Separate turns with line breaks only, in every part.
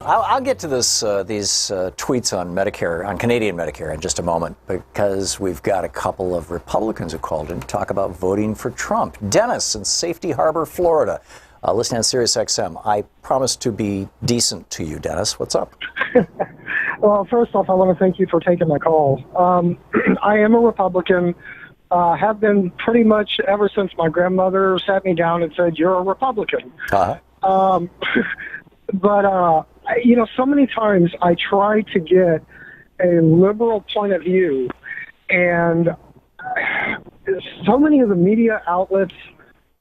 I'll get to this these tweets on Medicare, on Canadian Medicare, in just a moment, because we've got a couple of Republicans who called in to talk about voting for Trump. Dennis in Safety Harbor, Florida, listening on Sirius XM. I promise to be decent to you, Dennis. What's up?
Well, first off, I want to thank you for taking my call. I am a Republican. Have been pretty much ever since my grandmother sat me down and said, "You're a Republican."
Uh-huh.
But you know, so many times I try to get a liberal point of view, and so many of the media outlets,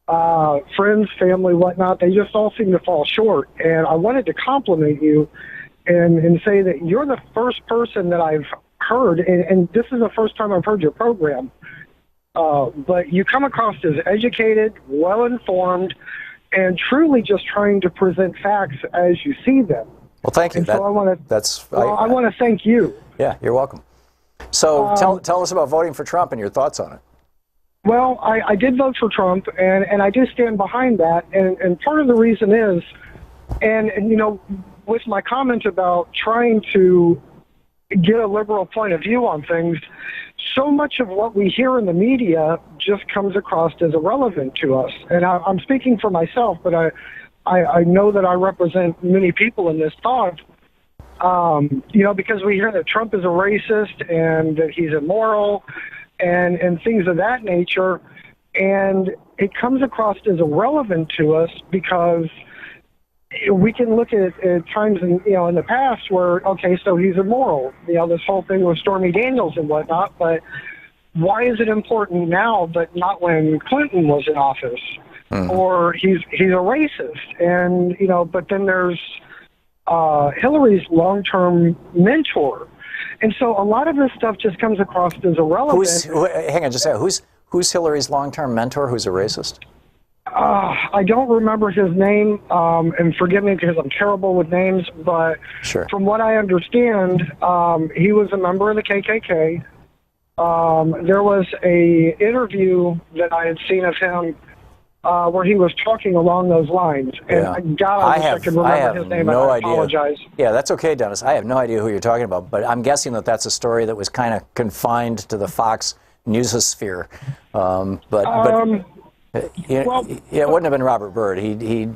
friends, family, whatnot, they just all seem to fall short. And I wanted to compliment you and say that you're the first person that I've heard, and this is the first time I've heard your program, but you come across as educated, well-informed, and truly just trying to present facts as you see them.
Well, thank you.
And so I want to. I want to thank you.
Yeah, you're welcome. So tell us about voting for Trump and your thoughts on it.
Well, I did vote for Trump, and I do stand behind that. And part of the reason is, and you know, with my comment about trying to get a liberal point of view on things, so much of what we hear in the media just comes across as irrelevant to us. And I'm speaking for myself, but I know that I represent many people in this thought, you know, because we hear that Trump is a racist and that he's immoral and things of that nature. And it comes across as irrelevant to us because we can look at times in, you know, in the past where, okay, so he's immoral, you know, this whole thing with Stormy Daniels and whatnot, but why is it important now but not when Clinton was in office? Or he's a racist, and you know. But then there's Hillary's long-term mentor, and so a lot of this stuff just comes across as irrelevant.
Hang on, just a second. Who's Hillary's long-term mentor? Who's a racist?
I don't remember his name, and forgive me because I'm terrible with names. But
sure.
From what I understand, he was a member of the KKK. There was a interview that I had seen of him. Where he was talking along those lines. And
yeah.
I can remember his name.
No
I
idea.
apologize.
Yeah, that's okay, Dennis. I have no idea who you're talking about, but I'm guessing that that's a story that was kind of confined to the Fox Newsosphere. It wouldn't have been Robert Byrd. He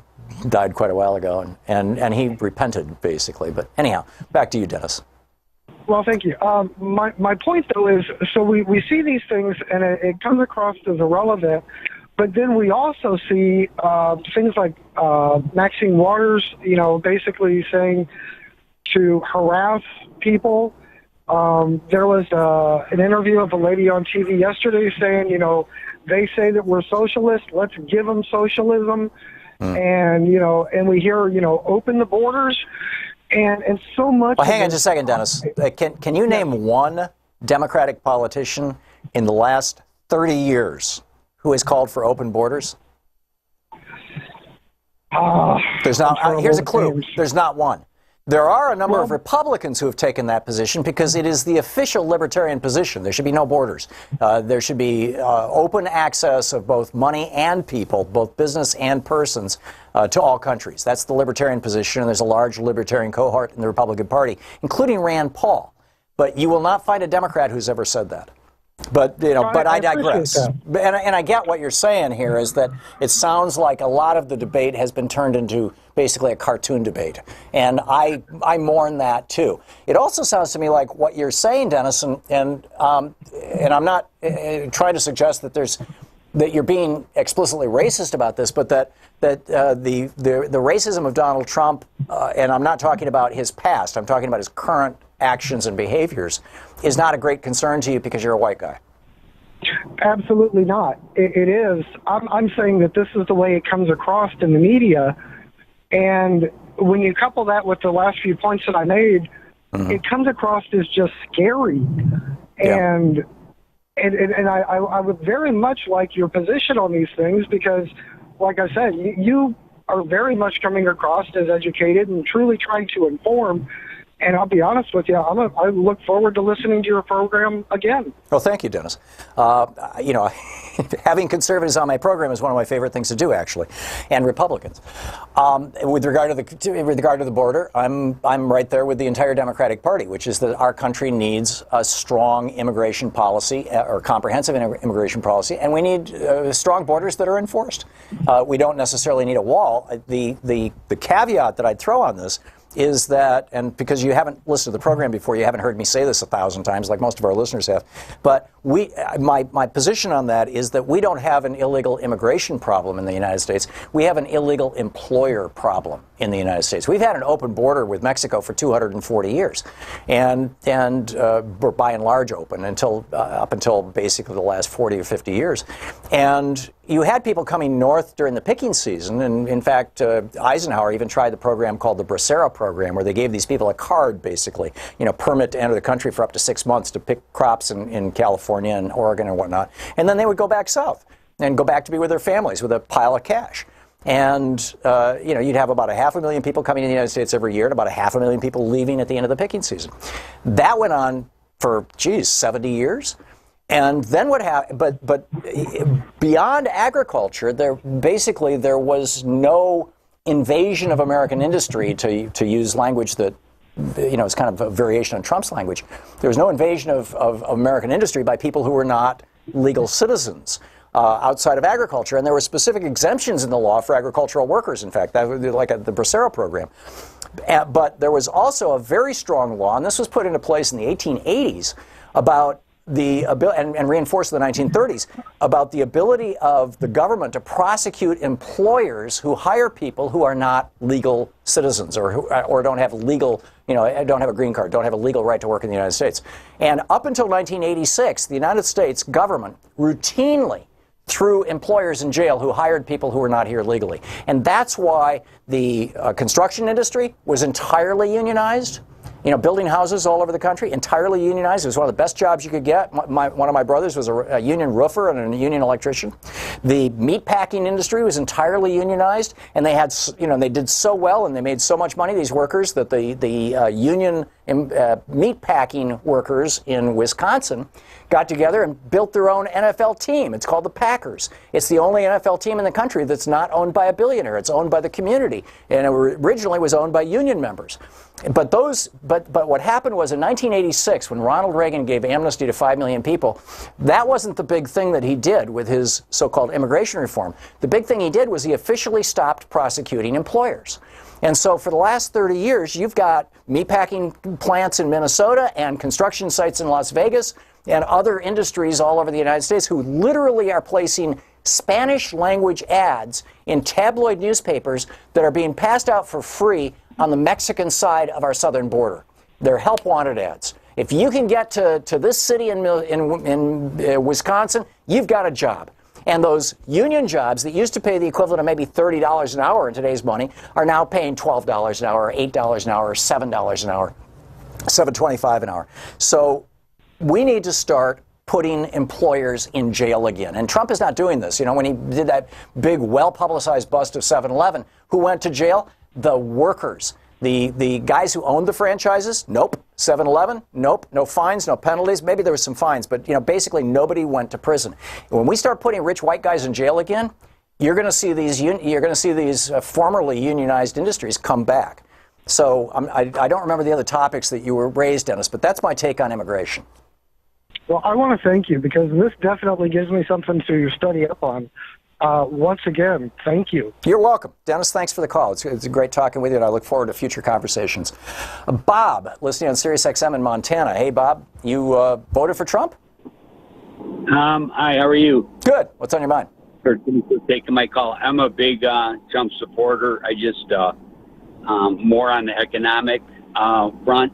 died quite a while ago, and he repented, basically. But anyhow, back to you, Dennis.
Well, thank you. My point, though, is so we see these things, and it comes across as irrelevant. But then we also see things like Maxine Waters, you know, basically saying to harass people. There was an interview of a lady on TV yesterday saying, you know, they say that we're socialists, let's give them socialism. And, you know, and we hear, you know, open the borders. And so much.
Well, hang on just a second, Dennis. Can you name one Democratic politician in the last 30 years who has called for open borders? There's not. Here's a clue. There's not one. There are a number of Republicans who have taken that position because it is the official libertarian position. There should be no borders. There should be open access of both money and people, both business and persons, to all countries. That's the libertarian position, and there's a large libertarian cohort in the Republican Party, including Rand Paul. But you will not find a Democrat who's ever said that. But you know, I digress. And I get what you're saying here is that it sounds like a lot of the debate has been turned into basically a cartoon debate, and I mourn that too. It also sounds to me like what you're saying, Dennis, and I'm not trying to suggest that you're being explicitly racist about this, but that the racism of Donald Trump, and I'm not talking about his past, I'm talking about his current actions and behaviors, is not a great concern to you because you're a white guy.
Absolutely not. It is. I'm saying that this is the way it comes across in the media, and when you couple that with the last few points that I made, it comes across as just scary. And I would very much like your position on these things because, like I said, you are very much coming across as educated and truly trying to inform. And I'll be honest with you, I look forward to listening to your program again.
Well, thank you, Dennis. You know, having conservatives on my program is one of my favorite things to do, actually, and Republicans. With regard to the border, I'm right there with the entire Democratic Party, which is that our country needs a strong immigration policy or comprehensive immigration policy, and we need strong borders that are enforced. We don't necessarily need a wall. The caveat that I'd throw on this is that, and because you haven't listened to the program before, you haven't heard me say this 1,000 times like most of our listeners have, but my position on that is that we don't have an illegal immigration problem in the United States. We have an illegal employer problem in the United States. We've had an open border with Mexico for 240 years, and we're by and large open until up until basically the last 40 or 50 years. And you had people coming north during the picking season, and in fact, Eisenhower even tried the program called the Bracero program, where they gave these people a card, basically, you know, permit to enter the country for up to 6 months to pick crops in California and Oregon and whatnot, and then they would go back south and go back to be with their families with a pile of cash. And you know, you'd have about 500,000 people coming to the United States every year, and about 500,000 people leaving at the end of the picking season. That went on for 70 years. And then what happened? But beyond agriculture, there was no invasion of American industry, to use language that, you know, is kind of a variation on Trump's language. There was no invasion of American industry by people who were not legal citizens outside of agriculture, and there were specific exemptions in the law for agricultural workers. In fact, that would be like the Bracero program. But there was also a very strong law, and this was put into place in the 1880s, about the ability, and reinforced in the 1930s, about the ability of the government to prosecute employers who hire people who are not legal citizens, or don't have legal, you know, don't have a green card, don't have a legal right to work in the United States. And up until 1986, the United States government routinely threw employers in jail who hired people who were not here legally. And that's why the construction industry was entirely unionized. You know, building houses all over the country, entirely unionized. It was one of the best jobs you could get. One of my brothers was a union roofer and a union electrician. The meatpacking industry was entirely unionized, and they had, you know, they did so well and they made so much money, these workers, that the union meatpacking workers in Wisconsin got together and built their own NFL team. It's called the Packers. It's the only NFL team in the country that's not owned by a billionaire. It's owned by the community, and it originally was owned by union members. But what happened was in 1986, when Ronald Reagan gave amnesty to 5 million people, that wasn't the big thing that he did with his so-called immigration reform. The big thing he did was he officially stopped prosecuting employers. And so for the last 30 years, you've got meatpacking plants in Minnesota and construction sites in Las Vegas and other industries all over the United States who literally are placing Spanish language ads in tabloid newspapers that are being passed out for free on the Mexican side of our southern border. They're help wanted ads. If you can get to this city in Wisconsin, you've got a job. And those union jobs that used to pay the equivalent of maybe $30 an hour in today's money are now paying $12 an hour, or $8 an hour, or $7 an hour, $7.25 an hour. So we need to start putting employers in jail again. And Trump is not doing this. You know, when he did that big, well-publicized bust of 7-Eleven, who went to jail? The workers. The guys who owned the franchises? Nope. 7-Eleven? Nope. No fines, no penalties. Maybe there was some fines, but you know, basically nobody went to prison. When we start putting rich white guys in jail again, you're going to see these formerly unionized industries come back. So I don't remember the other topics that you were raised, Dennis, but that's my take on immigration.
Well, I want to thank you, because this definitely gives me something to study up on. Once again, thank you.
You're welcome. Dennis, thanks for the call. It's great talking with you, and I look forward to future conversations. Bob, listening on Sirius XM in Montana. Hey, Bob, you voted for Trump?
Hi, how are you?
Good. What's on your mind?
For taking my call. I'm a big Trump supporter. I just, more on the economic front.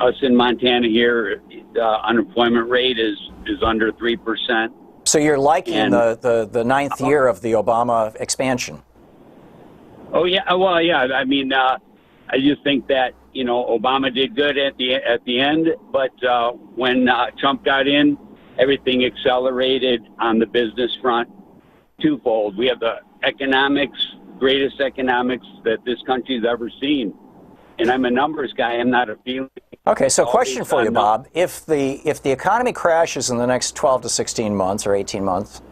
Us in Montana here, the unemployment rate is under 3%.
So you're liking the ninth year of the Obama expansion?
Oh yeah, well yeah. I mean, I just think that, you know, Obama did good at the end, but when Trump got in, everything accelerated on the business front twofold. We have the greatest economics that this country's ever seen, and I'm a numbers guy. I'm not a feeling.
Okay, so question for you, Bob. If the economy crashes in the next 12 to 16 months or 18 months,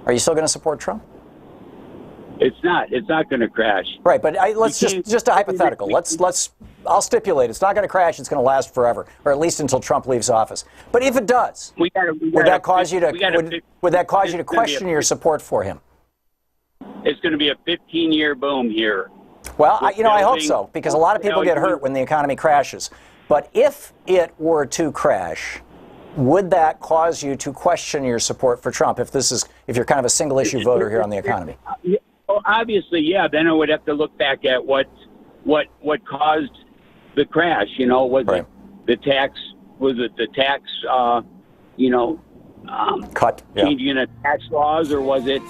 are you still going to support Trump?
It's not. It's not going to crash.
Right, but let's just a hypothetical. I'll stipulate it's not going to crash. It's going to last forever, or at least until Trump leaves office. But if it does, would that cause you to question your support for him?
It's going to be a 15-year boom here.
Well, I hope so, because a lot of people get hurt when the economy crashes. But if it were to crash, would that cause you to question your support for Trump? If you're kind of a single-issue voter here on the economy?
Well, obviously, yeah. Then I would have to look back at what caused the crash. Was it the tax? Was it the tax?
Cut
changing the tax laws, or was it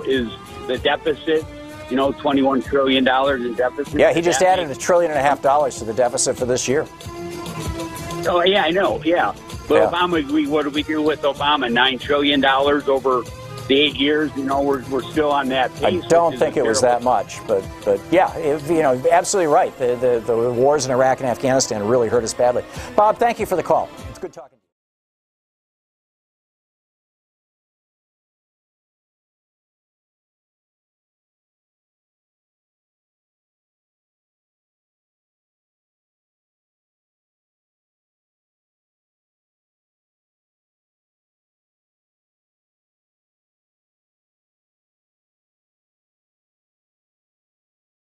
is the deficit? $21 trillion in deficit.
Yeah, he just added $1.5 trillion to the deficit for this year.
Oh yeah, I know. Yeah, but Obama, what did we do with Obama? $9 trillion over the 8 years. We're still on that pace.
I don't think it was that much, but yeah, absolutely right. The wars in Iraq and Afghanistan really hurt us badly. Bob, thank you for the call. It's good talking to you.